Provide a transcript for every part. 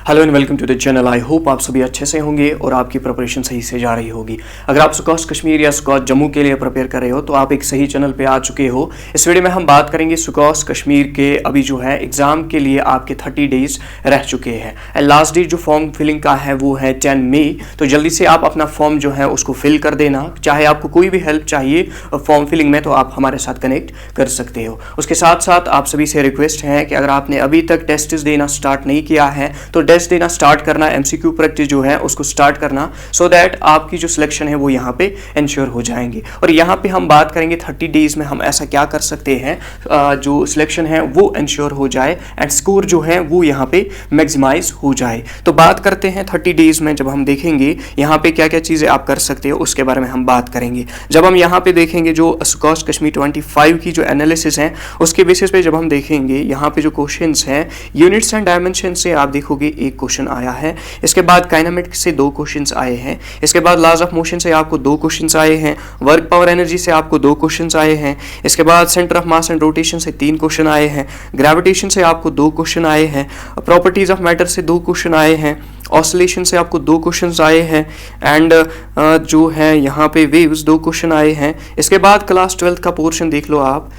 Hello and welcome to the channel. I hope आप सभी अच्छे से होंगे और आपकी प्रिपरेशन सही से जा रही होगी। अगर आप सुकॉस कश्मीर या सुकॉस जम्मू के लिए प्रिपेयर कर रहे हो तो आप एक सही चैनल पे आ चुके हो। इस वीडियो में हम बात करेंगे सुकॉस कश्मीर के अभी जो है एग्जाम के लिए आपके 30 डेज रह चुके हैं एंड लास्ट डेट जो फॉर्म फिलिंग का है वो है 10 मई। तो जल्दी से आप अपना फॉर्म जो है उसको फिल कर देना। चाहे आपको कोई भी हेल्प चाहिए फॉर्म फिलिंग में तो आप हमारे साथ कनेक्ट कर सकते हो। उसके साथ साथ आप सभी से रिक्वेस्ट है कि अगर आपने अभी तक टेस्ट देना स्टार्ट नहीं किया है तो टेस्ट देना स्टार्ट करना, एमसीक्यू प्रैक्टिस जो है उसको स्टार्ट करना सो दैट आपकी जो सिलेक्शन है वो यहाँ पे इंश्योर हो जाएंगे। और यहाँ पे हम बात करेंगे 30 डेज में हम ऐसा क्या कर सकते हैं जो सिलेक्शन है वो इंश्योर हो जाए एंड स्कोर जो है वो यहाँ पे मैक्सिमाइज हो जाए। तो बात करते हैं 30 डेज में जब हम देखेंगे यहाँ पे क्या क्या चीज़ें आप कर सकते हो उसके बारे में हम बात करेंगे। जब हम यहाँ पे देखेंगे जो सुकॉस कश्मीर 25 की जो एनालिसिस है उसके बेसिस पे जब हम देखेंगे यहाँ पे जो क्वेश्चंस हैं यूनिट्स एंड डायमेंशन से आप देखोगे एक क्वेश्चन आया है। इसके बाद काइनेमेटिक्स से 2 क्वेश्चंस आए हैं। इसके बाद लॉज ऑफ मोशन से आपको 2 क्वेश्चंस आए हैं। वर्क पावर एनर्जी से आपको 2 क्वेश्चंस आए हैं। इसके बाद centre of mass and rotation से 3 क्वेश्चन आए हैं। ग्रेविटेशन से आपको 2 क्वेश्चन आए हैं। प्रॉपर्टीज ऑफ मैटर से 2 क्वेश्चन आए हैं। ऑसिलेशन से आपको 2 क्वेश्चंस आए हैं एंड जो है यहाँ पे वेव्स 2 क्वेश्चन आए हैं। इसके बाद क्लास 12 का पोर्शन देख लो आप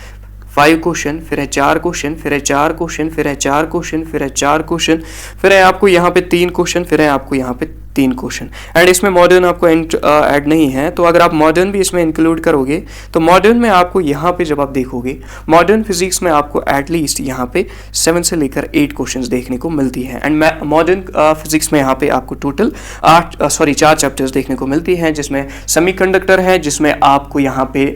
5 क्वेश्चन, फिर है 4 क्वेश्चन, फिर है 4 क्वेश्चन, फिर है 4 क्वेश्चन, फिर है 4 क्वेश्चन, फिर है आपको यहाँ पे 3 क्वेश्चन, फिर है आपको यहाँ पे 3 क्वेश्चन एंड इसमें मॉडर्न आपको ऐड नहीं है। तो अगर आप मॉडर्न भी इसमें इंक्लूड करोगे तो मॉडर्न में आपको यहाँ पे जब आप देखोगे मॉडर्न फिजिक्स में आपको एटलीस्ट यहाँ पे 7 से लेकर 8 क्वेश्चंस देखने को मिलती है एंड मॉडर्न फिजिक्स में यहाँ पे आपको टोटल 4 चैप्टर्स देखने को मिलती हैं, जिसमें सेमीकंडक्टर है, जिसमें आपको यहाँ पे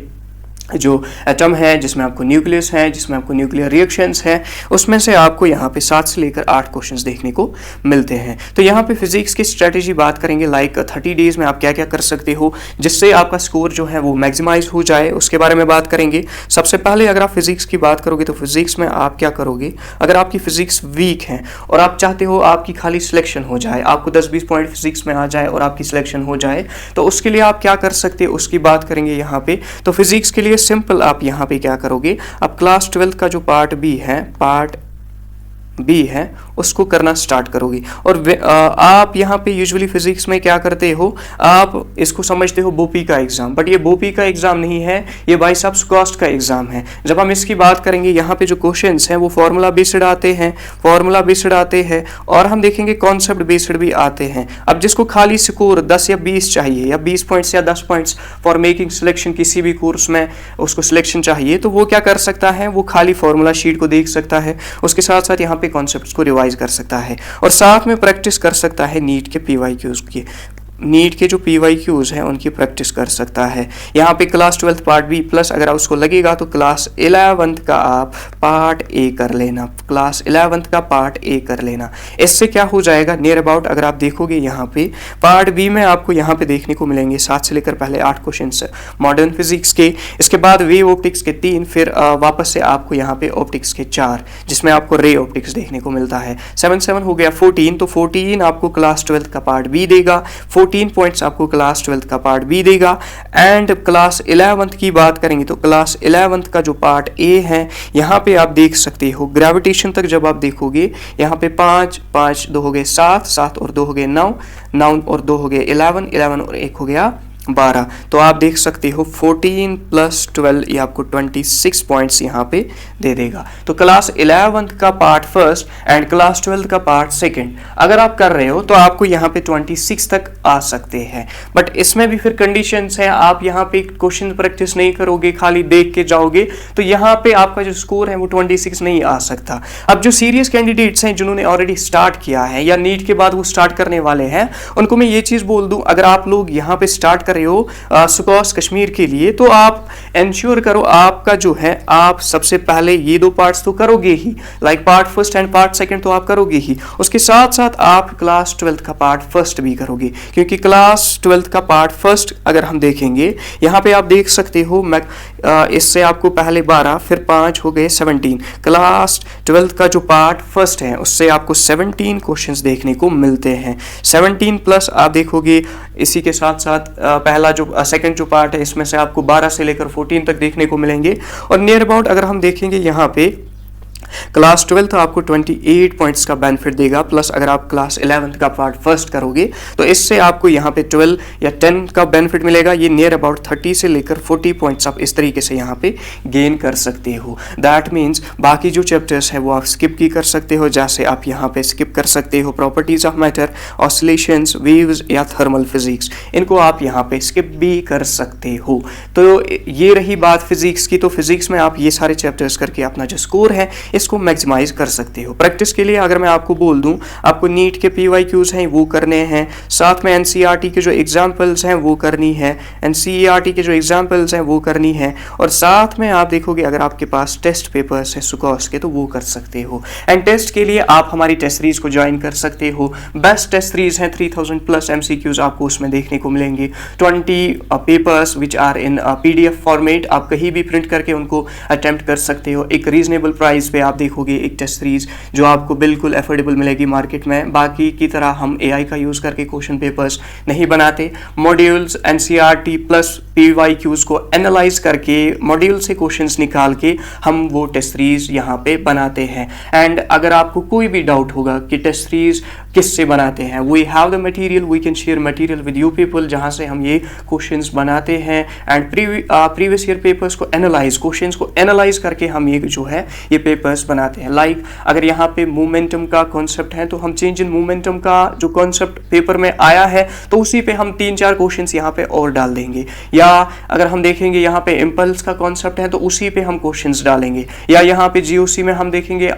जो एटम है, जिसमें आपको न्यूक्लियस है, जिसमें आपको न्यूक्लियर रिएक्शंस है, उसमें से आपको यहाँ पे 7 से लेकर 8 क्वेश्चंस देखने को मिलते हैं। तो यहाँ पे फिजिक्स की स्ट्रेटेजी बात करेंगे लाइक 30 डेज में आप क्या क्या कर सकते हो जिससे आपका स्कोर जो है वो मैक्सिमाइज हो जाए, उसके बारे में बात करेंगे। सबसे पहले अगर आप फिजिक्स की बात करोगे तो फिजिक्स में आप क्या करोगे, अगर आपकी फिजिक्स वीक है और आप चाहते हो आपकी खाली सिलेक्शन हो जाए, आपको 10-20 पॉइंट फिजिक्स में आ जाए और आपकी सिलेक्शन हो जाए, तो उसके लिए आप क्या कर सकते हो उसकी बात करेंगे यहाँ पे। तो फिजिक्स के लिए सिंपल आप यहाँ पे क्या करोगे, आप क्लास 12 का जो पार्ट बी है उसको करना स्टार्ट करोगे। और आप यहाँ पे यूजुअली फिजिक्स में क्या करते हो, आप इसको समझते हो बोपी का एग्जाम, बट ये बोपी का एग्जाम नहीं है, ये भाई साहब सुकॉस का एग्जाम है। जब हम इसकी बात करेंगे यहाँ पे जो क्वेश्चंस हैं वो फार्मूला बेस्ड आते हैं और हम देखेंगे कॉन्सेप्ट बेस्ड भी आते हैं। अब जिसको खाली स्कोर 10 या 20 चाहिए या 20 पॉइंट्स या 10 पॉइंट्स फॉर मेकिंग सिलेक्शन, किसी भी कोर्स में उसको सिलेक्शन चाहिए, तो वो क्या कर सकता है, वो खाली फॉर्मूला शीट को देख सकता है, उसके साथ साथ यहाँ पे कॉन्सेप्ट्स को रिवाइज कर सकता है और साथ में प्रैक्टिस कर सकता है नीट के पीवाईक्यूज की। नीट के जो पीवाईक्यूज हैं उनकी प्रैक्टिस कर सकता है। यहाँ पे क्लास 12 पार्ट बी प्लस अगर उसको लगेगा तो क्लास 11 का आप पार्ट ए कर लेना, क्लास 11 का पार्ट ए कर लेना। इससे क्या हो जाएगा, नियर अबाउट अगर आप देखोगे यहाँ पे पार्ट बी में आपको यहाँ पे देखने को मिलेंगे 7 से लेकर पहले 8 क्वेश्चन मॉडर्न फिजिक्स के, इसके बाद वेव ऑप्टिक्स के 3, फिर वापस से आपको यहाँ पे ऑप्टिक्स के 4 जिसमें आपको रे ऑप्टिक्स देखने को मिलता है। 7 हो गया 14, तो 14 आपको क्लास 12 का पार्ट बी देगा, 14 पॉइंट्स आपको क्लास 12 का पार्ट बी देगा। एंड क्लास 11 की बात करेंगे तो क्लास 11 का जो पार्ट ए है यहाँ पे आप देख सकते हो ग्रेविटेशन तक जब आप देखोगे यहाँ पे 5 2 हो गए 7 और 2 हो गए 9 और 2 हो गए 11 और 1 हो गया 12। तो आप देख सकते हो 14 + 12 ये आपको 26 पॉइंट्स यहाँ पे दे देगा। तो क्लास 11 का पार्ट फर्स्ट एंड क्लास 12 का पार्ट सेकंड अगर आप कर रहे हो तो आपको यहाँ पे 26 तक आ सकते हैं। बट इसमें भी फिर कंडीशंस है, आप यहाँ पे क्वेश्चन प्रैक्टिस नहीं करोगे, खाली देख के जाओगे तो यहाँ पे आपका जो स्कोर है वो 26 नहीं आ सकता। अब जो सीरियस कैंडिडेट्स हैं जिन्होंने ऑलरेडी स्टार्ट किया है या नीट के बाद वो स्टार्ट करने वाले हैं, उनको मैं ये चीज बोल दूं, अगर आप लोग यहाँ पे स्टार्ट कर रहे हो सुकॉस कश्मीर के लिए तो आप इंश्योर करो आपका जो है आप सबसे पहले ये 2 पार्ट्स तो करोगे ही, like part first and part second तो आप करोगे ही, उसके साथ साथ आप क्लास 12 का पार्ट फर्स्ट भी करोगे, क्योंकि क्लास 12 का पार्ट फर्स्ट अगर हम देखेंगे यहाँ पे आप देख सकते हो इससे आपको पहले 12 फिर 5 हो गए 17। क्लास 12 का जो पार्ट फर्स्ट है उससे आपको 17 क्वेश्चंस देखने को मिलते हैं। 17 प्लस आप देखोगे इसी के साथ साथ पहला जो सेकंड जो पार्ट है इसमें से आपको 12 से लेकर 14 तक देखने को मिलेंगे। और नियर अबाउट अगर हम देखेंगे यहाँ पे क्लास 12 आपको 28 पॉइंट्स का बेनिफिट देगा, प्लस अगर आप क्लास 11 का पार्ट फर्स्ट करोगे तो इससे आपको यहाँ पे 12 या 10 का बेनिफिट मिलेगा। ये नियर अबाउट 30 से लेकर 40 पॉइंट्स आप इस तरीके से यहाँ पे गेन कर सकते हो। दैट मीन्स बाकी जो चैप्टर्स है वो आप स्किप की कर सकते हो, जैसे आप यहाँ पे स्किप कर सकते हो properties of matter, oscillations, waves या थर्मल फिजिक्स, इनको आप यहाँ पे स्किप भी कर सकते हो। तो ये रही बात फिजिक्स की। तो फिजिक्स में आप ये सारे चैप्टर्स करके अपना जो स्कोर है इसको मैक्सिमाइज कर सकते हो। प्रैक्टिस के लिए अगर मैं आपको बोल दूं, आपको नीट के PYQs हैं वो करने हैं, साथ में NCERT के जो एग्जाम्पल्स हैं वो करनी है, NCERT के जो एग्जाम्पल्स हैं वो करनी है, और साथ में आप देखोगे अगर आपके पास टेस्ट पेपर्स है सुकॉस के तो वो कर सकते हो। एंड टेस्ट के लिए आप हमारी टेस्ट सीरीज को ज्वाइन कर सकते हो। बेस्ट टेस्ट सीरीज है, 3000 प्लस MCQs आपको उसमें देखने को मिलेंगे, 20 papers which are in PDF format, आप कहीं भी प्रिंट करके उनको अटेम्प्ट कर सकते हो। एक रीजनेबल प्राइस पे आप देखोगे एक टेस्ट सीरीज जो आपको बिल्कुल अफोर्डेबल मिलेगी मार्केट में। बाकी की तरह हम AI का यूज़ करके क्वेश्चन पेपर्स नहीं बनाते। मॉड्यूल्स NCERT प्लस PYQs को एनालाइज करके मॉड्यूल से क्वेश्चंस निकाल के हम वो टेस्ट सीरीज यहाँ पे बनाते हैं। एंड अगर आपको कोई भी डाउट होगा कि टेस्ट सीरीज किससे बनाते हैं, we have the material, we can share material with you people, जहाँ से हम ये क्वेश्चंस बनाते हैं। एंड प्रीवियस ईयर पेपर्स को एनालाइज, क्वेश्चंस को एनालाइज करके हम ये जो है ये पेपर्स बनाते हैं। लाइक अगर यहाँ पे मोमेंटम का कॉन्सेप्ट है तो हम चेंज इन मोमेंटम का जो कॉन्सेप्ट पेपर में आया है तो उसी पे हम 3-4 क्वेश्चंस यहाँ पे और डाल देंगे। या अगर हम देखेंगे यहाँ पे इम्पल्स का कॉन्सेप्ट है तो उसी पे हम क्वेश्चंस डालेंगे। या यहाँ पे GOC में हम देखेंगे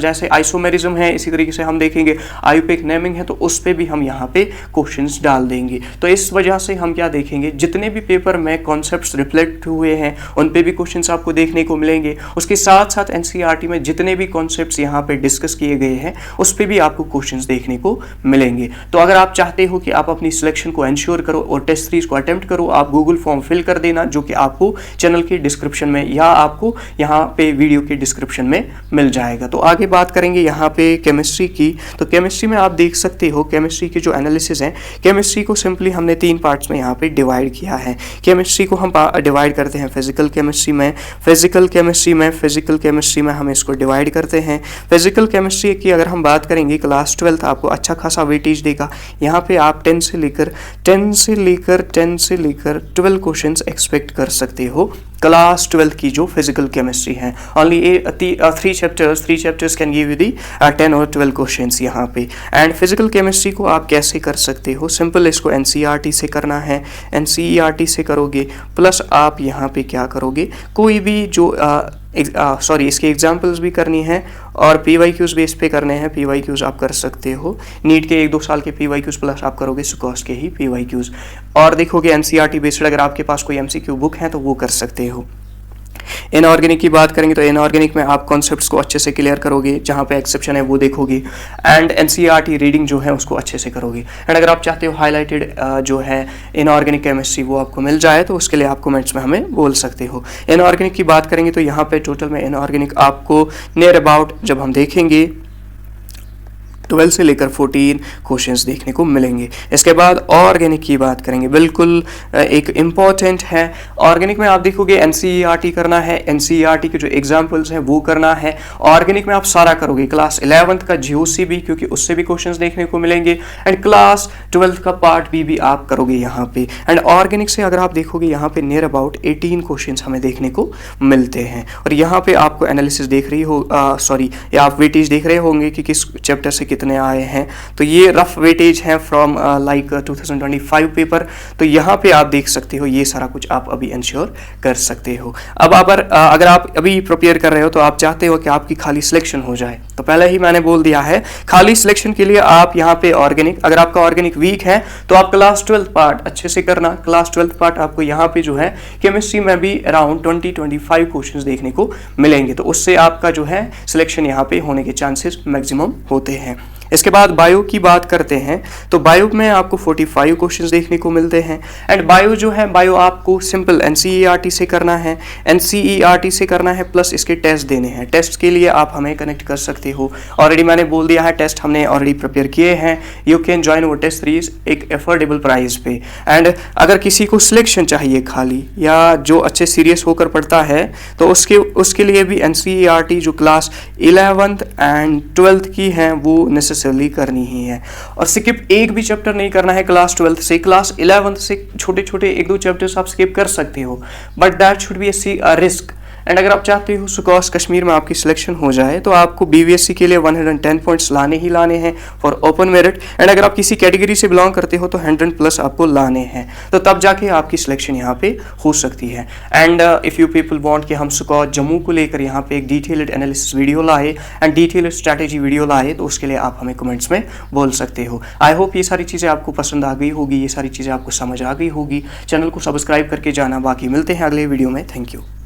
जैसे आइसोमेरिज्म है, इसी तरीके से हम देखेंगे आयुपिक नेमिंग है तो उस पे भी हम यहाँ पे क्वेश्चंस डाल देंगे। तो इस वजह से हम क्या देखेंगे, जितने भी पेपर में कॉन्सेप्ट्स रिफ्लेक्ट हुए हैं उन पे भी क्वेश्चंस आपको देखने को मिलेंगे। उसके साथ साथ NCERT में जितने भी कॉन्सेप्ट्स यहाँ पे डिस्कस किए गए हैं उस पे भी आपको क्वेश्चंस देखने को मिलेंगे। तो अगर आप चाहते हो कि आप अपनी सिलेक्शन को एंश्योर करो और टेस्ट सीरीज को अटेम्प्ट करो, आप गूगल फॉर्म फिल कर देना जो कि आपको चैनल के डिस्क्रिप्शन में या आपको यहाँ पे वीडियो के डिस्क्रिप्शन में मिल जाएगा। तो आगे बात करेंगे यहाँ पे केमिस्ट्री की। तो केमिस्ट्री में आप देख सकते हो केमिस्ट्री के जो एनालिसिस हैं, केमिस्ट्री को सिंपली हमने 3 पार्ट्स में यहाँ पे डिवाइड किया है। केमिस्ट्री को हम डिवाइड करते हैं फिजिकल केमिस्ट्री में, फिजिकल केमिस्ट्री में हम इसको डिवाइड करते हैं। फिजिकल केमिस्ट्री की अगर हम बात करेंगे क्लास 12 आपको अच्छा खासा वेटेज देगा। यहाँ पे आप 10 से लेकर 12 क्वेश्चंस एक्सपेक्ट कर सकते हो क्लास 12 की जो फिजिकल केमिस्ट्री है। Only 3 chapters can give you the 10 और 12 क्वेश्चंस यहाँ पे। एंड फिजिकल केमिस्ट्री को आप कैसे कर सकते हो, सिंपल इसको NCERT से करना है, NCERT से करोगे प्लस आप यहाँ पे क्या करोगे, कोई भी जो इसके एग्जाम्पल्स भी करनी है और PYQs बेस पे करने हैं। PYQs आप कर सकते हो, नीट के 1-2 साल के PYQs प्लस आप करोगे सुकॉस के ही PYQs, और देखोगे NCERT बेस्ड अगर आपके पास कोई MCQ बुक है तो वो कर सकते हो। इनऑर्गेनिक की बात करेंगे तो इनऑर्गेनिक में आप कॉन्सेप्ट्स को अच्छे से क्लियर करोगे, जहाँ पे एक्सेप्शन है वो देखोगे, एंड NCERT रीडिंग जो है उसको अच्छे से करोगे। एंड अगर आप चाहते हो हाईलाइटेड जो है इनऑर्गेनिक केमिस्ट्री वो आपको मिल जाए तो उसके लिए आप कमेंट्स में हमें बोल सकते हो। इनऑर्गेनिक की बात करेंगे तो यहाँ पे टोटल में इनऑर्गेनिक आपको नियर अबाउट जब हम देखेंगे 12 से लेकर 14 क्वेश्चंस देखने को मिलेंगे। इसके बाद ऑर्गेनिक की बात करेंगे, बिल्कुल एक इम्पॉर्टेंट है। ऑर्गेनिक में आप देखोगे NCERT करना है, NCERT के जो एग्जाम्पल्स हैं वो करना है। ऑर्गेनिक में आप सारा करोगे, क्लास 11th का GOC भी, क्योंकि उससे भी क्वेश्चंस देखने को मिलेंगे, एंड क्लास 12th का पार्ट B भी आप करोगे यहाँ पे। एंड ऑर्गेनिक से अगर आप देखोगे यहाँ पे नियर अबाउट 18 क्वेश्चंस हमें देखने को मिलते हैं। और यहाँ पे आपको एनालिसिस देख रही हो या आप वेटेज देख रहे होंगे कि किस चैप्टर से कितने आए हैं। तो ये रफ वेटेज है फ्रॉम लाइक 2025 पेपर। तो यहाँ पे आप देख सकते हो ये सारा कुछ आप अभी इंश्योर कर सकते हो। अब अगर आप अभी प्रिपेयर कर रहे हो तो आप चाहते हो कि आपकी खाली सिलेक्शन हो जाए, तो पहले ही मैंने बोल दिया है खाली सिलेक्शन के लिए आप यहाँ पे ऑर्गेनिक, अगर आपका ऑर्गेनिक वीक है तो आप क्लास 12 पार्ट अच्छे से करना। क्लास 12 पार्ट आपको यहाँ पे जो है केमिस्ट्री में भी अराउंड 20-25 क्वेश्चंस देखने को मिलेंगे, तो उससे आपका जो है सिलेक्शन यहाँ पे होने के चांसेस मैक्सिमम होते हैं। इसके बाद बायो की बात करते हैं तो बायो में आपको 45 क्वेश्चंस देखने को मिलते हैं। एंड बायो जो है, बायो आपको सिंपल एनसीईआरटी से करना है, एनसीईआरटी से करना है, प्लस इसके टेस्ट देने हैं। टेस्ट के लिए आप हमें कनेक्ट कर सकते हो, ऑलरेडी मैंने बोल दिया है, टेस्ट हमने ऑलरेडी प्रिपेयर किए हैं। यू कैन ज्वाइन वो टेस्ट सीरीज एक एफोर्डेबल प्राइस पे। एंड अगर किसी को सिलेक्शन चाहिए खाली, या जो अच्छे सीरियस होकर पढ़ता है, तो उसके लिए भी एनसीईआरटी जो क्लास 11th एंड 12th की हैं वो नेसेसरली करनी ही है। और स्किप एक भी चैप्टर नहीं करना है क्लास 12th से। क्लास 11th से छोटे छोटे 1-2 चैप्टर्स आप स्किप कर सकते हो, but that should be a risk. And अगर आप चाहते हो सुकॉस कश्मीर में आपकी सिलेक्शन हो जाए, तो आपको बीवीएससी के लिए 110 पॉइंट्स लाने ही लाने हैं फॉर ओपन मेरिट। एंड अगर आप किसी कैटेगरी से बिलोंग करते हो तो 100+ आपको लाने हैं, तो तब जाके आपकी सिलेक्शन यहाँ पे हो सकती है। And if you people want कि हम सुकॉस जम्मू को लेकर यहाँ पे एक डिटेल्ड एनालिसिस वीडियो लाए एंड डिटेल्ड स्ट्रैटेजी वीडियो लाए, तो उसके लिए आप हमें कमेंट्स में बोल सकते हो। आई होप ये सारी चीज़ें आपको पसंद आ गई होगी, ये सारी चीज़ें आपको समझ आ गई होगी। चैनल को सब्सक्राइब करके जाना। बाकी मिलते हैं अगले वीडियो में। Thank you.